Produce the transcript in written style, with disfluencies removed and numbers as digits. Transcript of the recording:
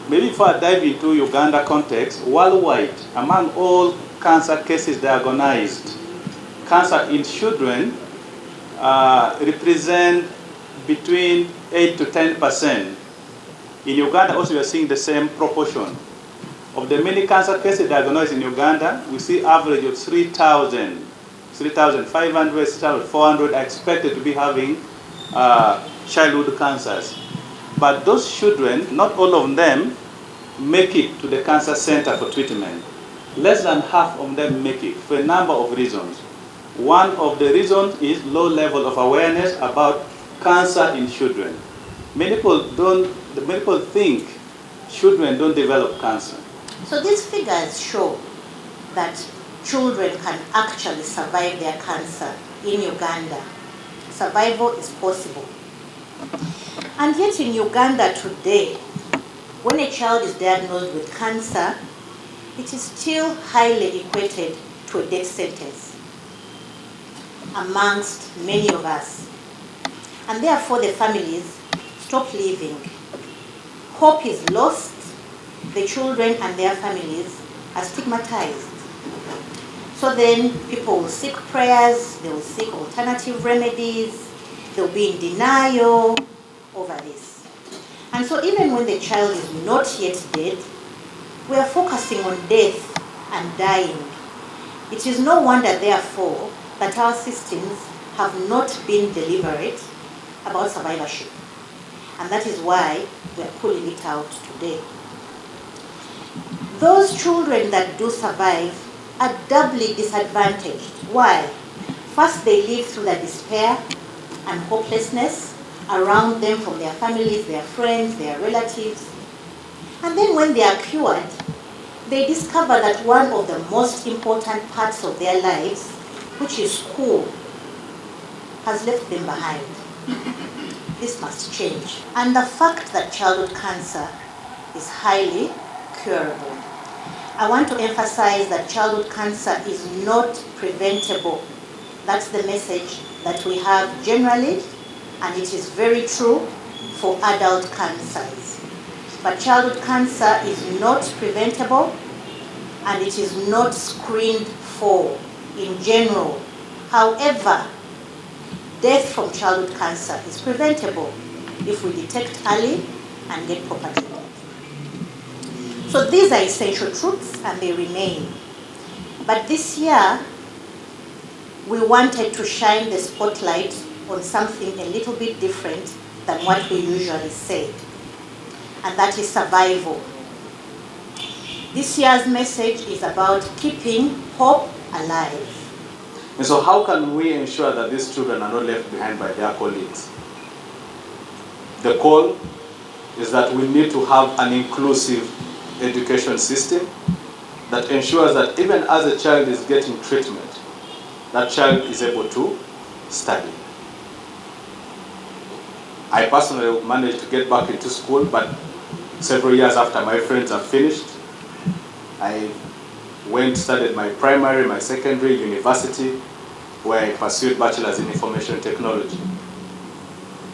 maybe before I dive into Uganda context, worldwide, among all cancer cases diagnosed, cancer in children represent between 8 to 10%. In Uganda, also we are seeing the same proportion. Of the many cancer cases diagnosed in Uganda, we see average of 3,500, 3,400 are expected to be having childhood cancers. But those children, not all of them make it to the cancer center for treatment. Less than half of them make it for a number of reasons. One of the reasons is low level of awareness about cancer in children. Many people think children don't develop cancer. So these figures show that children can actually survive their cancer in Uganda. Survival is possible. And yet in Uganda today, when a child is diagnosed with cancer, it is still highly equated to a death sentence amongst many of us. And therefore the families stop living. Hope is lost. The children and their families are stigmatized. So then people will seek prayers, they will seek alternative remedies, they'll be in denial over this. And so even when the child is not yet dead, we are focusing on death and dying. It is no wonder, therefore, that our systems have not been deliberate about survivorship. And that is why we are pulling it out today. Those children that do survive are doubly disadvantaged. Why? First, they live through the despair and hopelessness around them from their families, their friends, their relatives. And then when they are cured, they discover that one of the most important parts of their lives, which is school, has left them behind. This must change. And the fact that childhood cancer is highly curable. I want to emphasize that childhood cancer is not preventable. That's the message that we have generally, and it is very true for adult cancers. But childhood cancer is not preventable, and it is not screened for in general. However, death from childhood cancer is preventable if we detect early and get proper treatment. So these are essential truths and they remain. But this year, we wanted to shine the spotlight on something a little bit different than what we usually say. And that is survival. This year's message is about keeping hope alive. And so how can we ensure that these children are not left behind by their colleagues? The call is that we need to have an inclusive education system that ensures that even as a child is getting treatment, that child is able to study. I personally managed to get back into school, but several years after my friends have finished, I studied my primary, my secondary, university, where I pursued bachelor's in information technology.